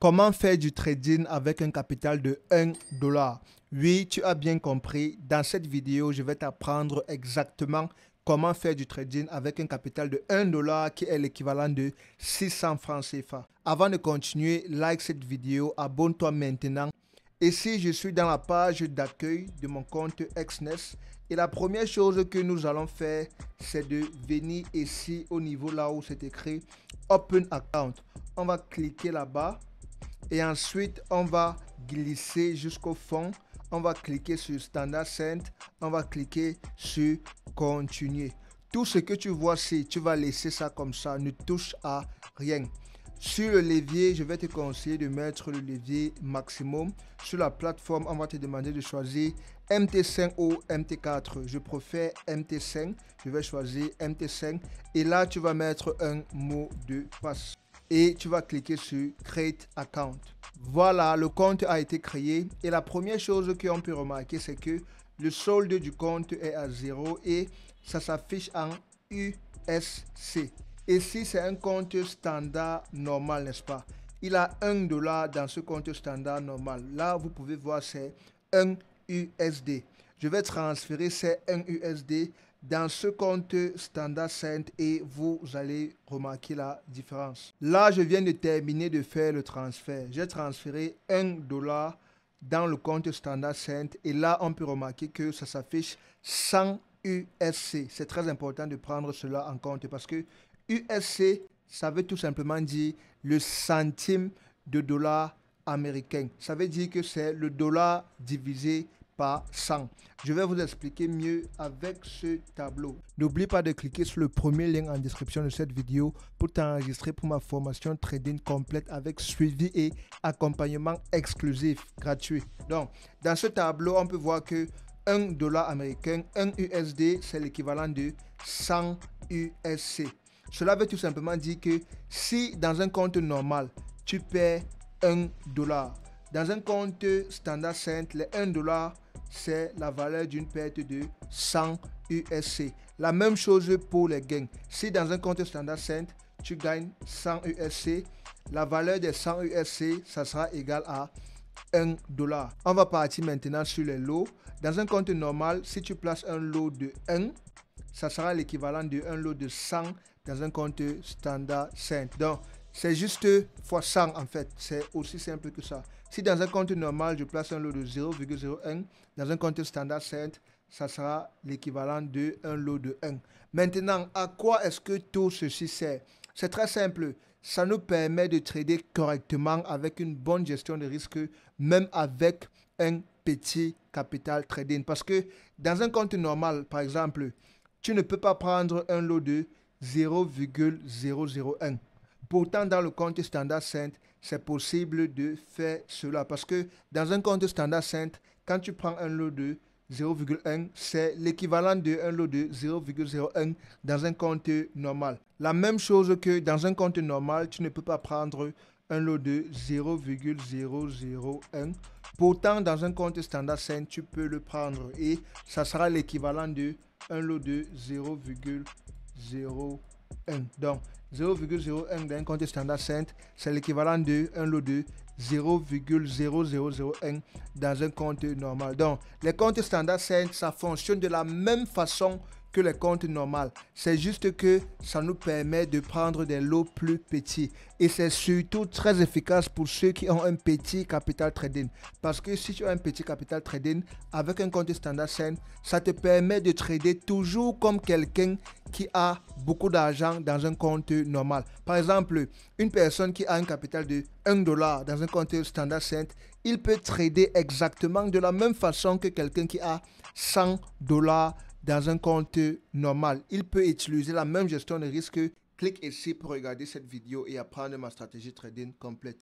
Comment faire du trading avec un capital de 1 dollar? Oui, tu as bien compris. Dans cette vidéo, je vais t'apprendre exactement comment faire du trading avec un capital de 1 dollar qui est l'équivalent de 600 francs CFA. Avant de continuer, like cette vidéo, abonne-toi maintenant. Ici, je suis dans la page d'accueil de mon compte Exness. Et la première chose que nous allons faire, c'est de venir ici au niveau là où c'est écrit Open Account. On va cliquer là-bas. Et ensuite, on va glisser jusqu'au fond. On va cliquer sur Standard Cent. On va cliquer sur Continuer. Tout ce que tu vois ici, tu vas laisser ça comme ça. Ne touche à rien. Sur le levier, je vais te conseiller de mettre le levier maximum. Sur la plateforme, on va te demander de choisir MT5 ou MT4. Je préfère MT5. Je vais choisir MT5. Et là, tu vas mettre un mot de passe. Et tu vas cliquer sur Create Account. Voilà, le compte a été créé. Et la première chose qu'on peut remarquer, c'est que le solde du compte est à 0 et ça s'affiche en USC. Ici, c'est un compte standard normal, n'est-ce pas? Il a 1 dollar dans ce compte standard normal. Là, vous pouvez voir, c'est 1 USD. Je vais transférer ces 1 USD dans ce compte Standard Cent et vous allez remarquer la différence. Là, je viens de terminer de faire le transfert. J'ai transféré 1 dollar dans le compte Standard Cent et là, on peut remarquer que ça s'affiche 100 USC. C'est très important de prendre cela en compte parce que USC, ça veut tout simplement dire le centime de dollar américain. Ça veut dire que c'est le dollar divisé par 100. Je vais vous expliquer mieux avec ce tableau. N'oublie pas de cliquer sur le premier lien en description de cette vidéo pour t'enregistrer pour ma formation trading complète avec suivi et accompagnement exclusif gratuit. Donc, dans ce tableau, on peut voir que 1 dollar américain, 1 USD, c'est l'équivalent de 100 USC. Cela veut tout simplement dire que si dans un compte normal, tu perds 1 dollar, dans un compte Standard Cent, les 1 dollar, c'est la valeur d'une perte de 100 USC. La même chose pour les gains. Si dans un compte Standard Cent, tu gagnes 100 USC, la valeur des 100 USC, ça sera égal à 1 dollar. On va partir maintenant sur les lots. Dans un compte normal, si tu places un lot de 1, ça sera l'équivalent de un lot de 100 dans un compte Standard Cent. Donc, c'est juste fois 100 en fait. C'est aussi simple que ça. Si dans un compte normal, je place un lot de 0,01, dans un compte Standard Cent, ça sera l'équivalent de un lot de 1. Maintenant, à quoi est-ce que tout ceci sert? C'est très simple. Ça nous permet de trader correctement avec une bonne gestion de risque, même avec un petit capital trading. Parce que dans un compte normal, par exemple, tu ne peux pas prendre un lot de 0,001. Pourtant, dans le compte Standard Cent, c'est possible de faire cela. Parce que dans un compte Standard Cent, quand tu prends un lot de 0,1, c'est l'équivalent d'un lot de 0,01 dans un compte normal. La même chose que dans un compte normal, tu ne peux pas prendre un lot de 0,001. Pourtant, dans un compte Standard Cent, tu peux le prendre et ça sera l'équivalent de un lot de 0,01. Donc, 0,01 d'un compte Standard Cent, c'est l'équivalent d'un lot de 0,0001 dans un compte normal. Donc, les comptes Standard Cent, ça fonctionne de la même façon que les comptes normaux. C'est juste que ça nous permet de prendre des lots plus petits. Et c'est surtout très efficace pour ceux qui ont un petit capital trading. Parce que si tu as un petit capital trading avec un compte Standard Cent, ça te permet de trader toujours comme quelqu'un qui a beaucoup d'argent dans un compte normal. Par exemple, une personne qui a un capital de 1 dollar dans un compte Standard Cent, il peut trader exactement de la même façon que quelqu'un qui a 100 dollars dans un compte normal. Il peut utiliser la même gestion de risque. Clique ici pour regarder cette vidéo et apprendre ma stratégie trading complète.